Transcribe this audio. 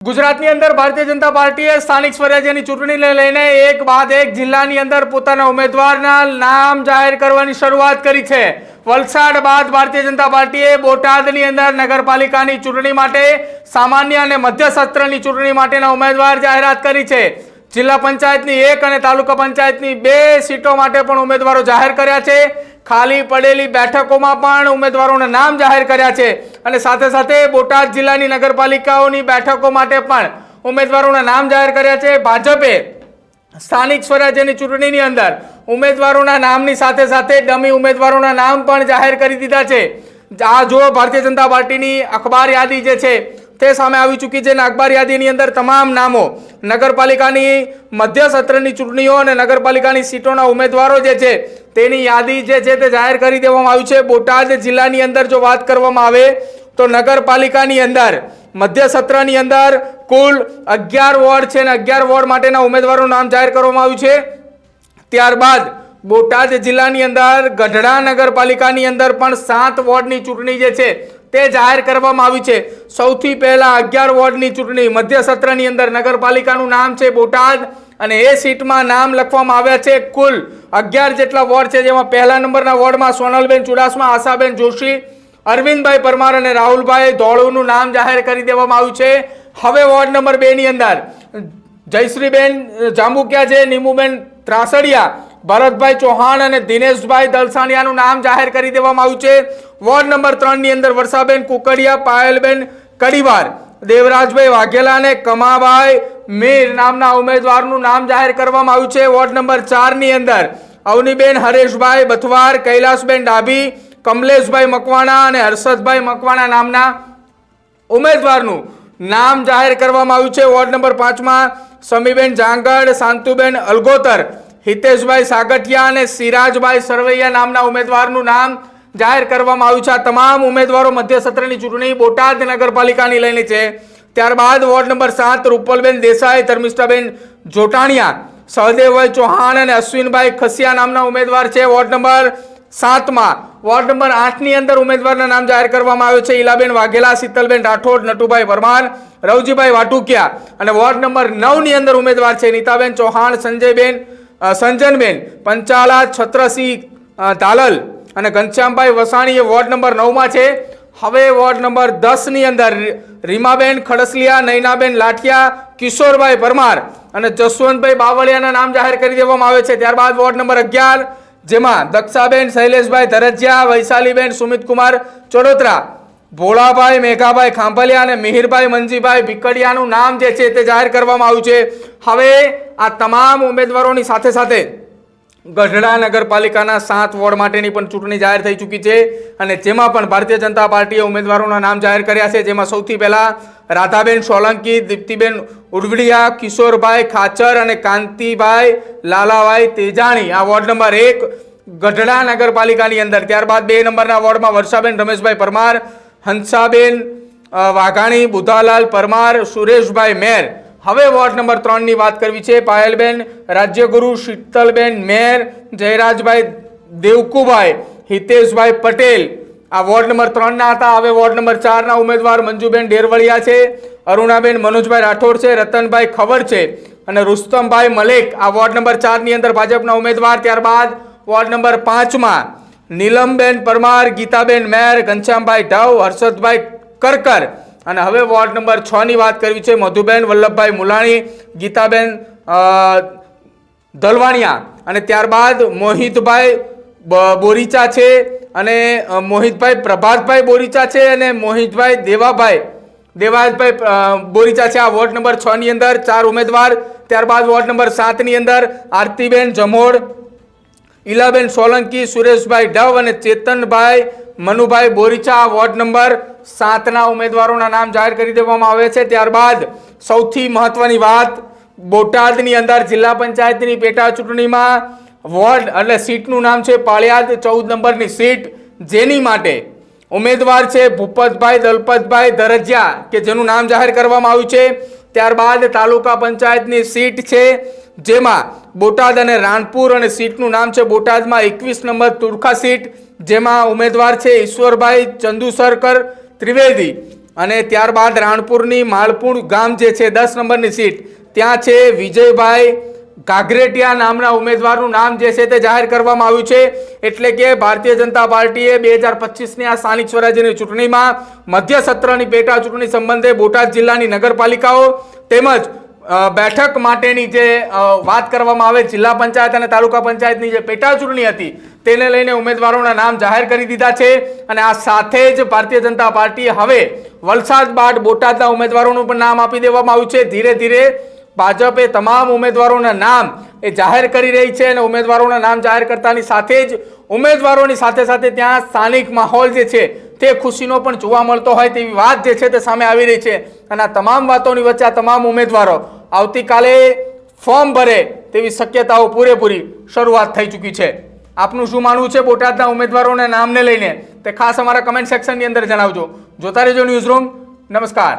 ગુજરાતની અંદર ભારતીય જનતા પાર્ટીએ સ્થાનિક સ્વરાજ્યની ચૂંટણીને લઈને એક બાદ એક જિલ્લાની અંદર પોતાના ઉમેદવારના નામ જાહેર કરવાની શરૂઆત કરી છે। વલસાડ બાદ ભારતીય જનતા પાર્ટીએ બોટાદની અંદર નગરપાલિકાની ચૂંટણી માટે સામાન્ય અને મધ્ય સત્રની ચૂંટણી માટેના ઉમેદવાર જાહેરાત કરી છે। જિલ્લા પંચાયતની 1 અને તાલુકા પંચાયતની 2 સીટો માટે પણ ઉમેદવારો જાહેર કર્યા છે। ખાલી પડેલી બેઠકોમાં પણ ઉમેદવારોના નામ જાહેર કર્યા છે અને સાથે સાથે બોટાદ જિલ્લાની નગરપાલિકાઓની બેઠકો માટે પણ ઉમેદવારોના નામ જાહેર કર્યા છે। ભાજપે સ્થાનિક સ્વરાજ્યની ચૂંટણીની અંદર ઉમેદવારોના નામની સાથે સાથે ડમી ઉમેદવારોના નામ પણ જાહેર કરી દીધા છે। આ જો ભારતીય જનતા પાર્ટીની અખબાર યાદી જે છે તે સામે આવી ચૂકી છે અને અખબાર યાદીની અંદર તમામ નામો નગરપાલિકાની મધ્ય સત્રની ચૂંટણીઓ અને નગરપાલિકાની સીટોના ઉમેદવારો જે છે તેની યાદી જે છે તે જાહેર કરી દેવામાં આવી છે। બોટાદ જિલ્લાની અંદર જો વાત કરવામાં આવે તો નગરપાલિકાની અંદર મધ્ય સત્રની અંદર કુલ 11 વોર્ડ છે અને 11 વોર્ડ માટેના ઉમેદવારોનું નામ જાહેર કરવામાં આવ્યું છે। ત્યારબાદ બોટાદ જિલ્લાની અંદર ગઢડા નગરપાલિકાની અંદર પણ 7 વોર્ડની ચૂંટણી જે છે તે જાહેર કરવામાં આવી છે। સૌથી પહેલા 11 વોર્ડની ચૂંટણી મધ્ય સત્રની અંદર નગરપાલિકાનું નામ છે બોટાદ અને એ સીટમાં નામ લખવામાં આવ્યા છે કુલ 11 જેટલા વોર્ડ છે, જેમાં પહેલા નંબરના વોર્ડમાં સોનલબેન ચુડાસમા, આશાબેન જોશી, અરવિંદભાઈ પરમાર અને રાહુલભાઈ ધોળુનું નામ જાહેર કરી દેવામાં આવ્યું છે। હવે વોર્ડ નંબર 2 ની અંદર જયશ્રીબેન જાંબુકિયા છે, નીમુબેન ત્રાસડિયા, ભરતભાઈ ચૌહાણ અને દિનેશભાઈ દલસાણિયાનું નામ જાહેર કરી દેવામાં આવ્યું છે। વોર્ડ નંબર 3 ની અંદર વર્ષાબેન કુકડિયા, પાયલબેન કડીવાર, દેવરાજભાઈ વાઘેલા અને કમાભાઈ મીર નામના ઉમેદવારનું નામ જાહેર કરવામાં આવ્યું છે। વોર્ડ નંબર 4 ની અંદર અવનીબેન હરેશભાઈ બથવાર, કૈલાસબેન ડાભી, કમલેશભાઈ મકવાણા અને હર્ષદભાઈ મકવાણા નામના ઉમેદવારનું નામ જાહેર કરવામાં આવ્યું છે। વોર્ડ નંબર 5 માં સમીબેન જાંગડ, શાંતુબેન અલગોતર, હિતેશભાઈ સાગઠિયા અને સિરાજભાઈ સરવૈયા નામના ઉમેદવારનું નામ જાહેર કરવામાં આવ્યું છે। આ તમામ ઉમેદવારો મધ્ય સત્રની ચૂંટણી બોટાદ નગરપાલિકાની લઈને છે। ત્યારબાદ વોર્ડ નંબર 7 રૂપલબેન દેસાઈ, ધર્મિષ્ઠાબેન જોટાણિયા, સહદેવભાઈ ચૌહાણ અને અશ્વિનભાઈ ખસિયા નામના ઉમેદવાર છે। વોર્ડ નંબર 7 માં વોર્ડ નંબર 8 ની અંદર ઉમેદવારના નામ જાહેર કરવામાં આવ્યો છે ઈલાબેન વાઘેલા, શીતલબેન રાઠોડ, નટુભાઈ પરમાર, રવજીભાઈ વાટુકિયા અને વોર્ડ નંબર 9 ની અંદર ઉમેદવાર છે નીતાબેન ચૌહાણ, સંજનબેન પંચાલા, છત્રસિંહ ધાલલ અને ઘનશ્યામભાઈ વસાણી વોર્ડ નંબર 9 માં છે। હવે વોર્ડ નંબર 10 ની અંદર રીમાબેન ખડસલિયા, નૈનાબેન લાઠિયા, કિશોરભાઈ પરમાર અને જસવંતભાઈ બાવળિયાના નામ જાહેર કરી દેવામાં આવે છે। ત્યારબાદ વોર્ડ નંબર 11 જેમાં દક્ષાબેન શૈલેષભાઈ ધરજિયા, વૈશાલીબેન સુમિતકુમાર ચડોતરા, ભોળાભાઈ મેઘાભાઈ ખાંભલિયા અને મિહિરભાઈ મંજીભાઈ ભીકડિયાનું નામ જે છે તે જાહેર કરવામાં આવ્યું છે। હવે આ તમામ ઉમેદવારોની સાથે સાથે ગઢડા નગરપાલિકાના 7 વોર્ડ માટેની પણ ચૂંટણી જાહેર થઈ ચૂકી છે અને જેમાં પણ ભારતીય જનતા પાર્ટીએ ઉમેદવારોના નામ જાહેર કર્યા છે, જેમાં સૌથી પહેલા રાધાબેન સોલંકી, દીપ્તિબેન ઉડવડિયા, કિશોરભાઈ ખાચર અને કાંતિભાઈ લાલાભાઈ તેજાણી આ વોર્ડ નંબર 1 ગઢડા નગરપાલિકાની અંદર। ત્યારબાદ 2 નંબરના વોર્ડમાં વર્ષાબેન રમેશભાઈ પરમાર, હંસાબેન વાઘાણી, બુધાલાલ પરમાર, સુરેશભાઈ મેર। હવે વોર્ડ નંબર 3 ની વાત કરવી છે। પાયલબેન રાજ્યગુરુ, શીતલબેન મેર, જયરાજભાઈ દેવકુભાઈ, હિતેશભાઈ પટેલ આ વોર્ડ નંબર 3 ના હતા। હવે વોર્ડ નંબર 4 ના ઉમેદવાર મંજુબેન ડેરવળિયા છે, અરુણાબેન મનોજભાઈ રાઠોડ છે, રતનભાઈ ખબર છે અને રુસ્તમભાઈ મલેક આ વોર્ડ નંબર 4 ની અંદર ભાજપના ઉમેદવાર। ત્યારબાદ વોર્ડ નંબર 5 માં નીલમબેન પરમાર, ગીતાબેન મેર, ઘનશ્યામભાઈ ઢવ, હર્ષદભાઈ કરકર અને હવે વોર્ડ નંબર 6 ની વાત કરવી છે। મધુબેન વલ્લભભાઈ મુલાણી, ગીતાબેન દલવાણિયા અને ત્યારબાદ મોહિતભાઈ બોરીચા છે અને મોહિતભાઈ પ્રભાતભાઈ બોરીચા છે અને મોહિતભાઈ દેવાજભાઈ બોરીચા છે। આ વોર્ડ નંબર 6 ની અંદર 4 ઉમેદવાર। ત્યારબાદ વોર્ડ નંબર 7 ની અંદર આરતીબેન જમોડ, ઈલાબેન સોલંકી, સુરેશભાઈ ઢવ અને ચેતનભાઈ મનુભાઈ બોરીચા વોર્ડ નંબર 7 ના ઉમેદવારોના નામ જાહેર કરી દેવામાં આવે છે। ત્યારબાદ સૌથી મહત્વની વાત, બોટાદની અંદર જિલ્લા પંચાયતની પેટા ચૂંટણીમાં વોર્ડ એટલે સીટનું નામ છે પાળિયાદ 14 નંબરની સીટ, જેની માટે ઉમેદવાર છે ભૂપતભાઈ દલપતભાઈ ધરજિયા કે જેનું નામ જાહેર કરવામાં આવ્યું છે। ત્યારબાદ તાલુકા પંચાયતની સીટ છે જેમાં બોટાદ અને રાણપુર અને સીટનું નામ છે બોટાદમાં 21 નંબર તુરખા સીટ, જેમાં ઉમેદવાર છે ઈશ્વરભાઈ ચંદુસરકર ત્રિવેદી અને ત્યારબાદ રાણપુરની માલપુર ગામ જે છે 10 નંબરની સીટ ત્યાં છે વિજયભાઈ ગાગરેટિયા નામના ઉમેદવારનું નામ જે છે તે જાહેર કરવામાં આવ્યું છે। એટલે કે ભારતીય જનતા પાર્ટીએ 2025ની આ સ્થાનિક સ્વરાજ્યની ચૂંટણીમાં મધ્ય સત્રની પેટા ચૂંટણી સંબંધે બોટાદ જિલ્લાની નગરપાલિકાઓ તેમજ બેઠક માટેની જે વાત કરવામાં આવે જિલ્લા પંચાયત અને તાલુકા પંચાયતની જે પેટા ચૂંટણી હતી તેને લઈને ઉમેદવારોના નામ જાહેર કરી દીધા છે। અને આ સાથે જ ભારતીય જનતા પાર્ટીએ હવે વલસાડ બાદ બોટાદના ઉમેદવારોનું પણ નામ આપી દેવામાં આવ્યું છે। ધીરે ધીરે ભાજપે તમામ ઉમેદવારોના નામ એ જાહેર કરી રહી છે અને ઉમેદવારોના નામ જાહેર કરતાની સાથે જ ઉમેદવારોની સાથે સાથે ત્યાં સ્થાનિક માહોલ જે છે તે ખુશીનો પણ જોવા મળતો હોય તેવી વાત જે છે તે સામે આવી રહી છે। અને આ તમામ વાતોની વચ્ચે આ તમામ ઉમેદવારો આવતીકાલે ફોર્મ ભરે તેવી શક્યતાઓ પૂરેપૂરી શરૂઆત થઈ ચૂકી છે। આપનું શું માનવું છે બોટાદના ઉમેદવારોના નામને લઈને તે ખાસ અમારા કમેન્ટ સેક્શનની અંદર જણાવજો। જોતા રહેજો ન્યૂઝ રૂમ। નમસ્કાર।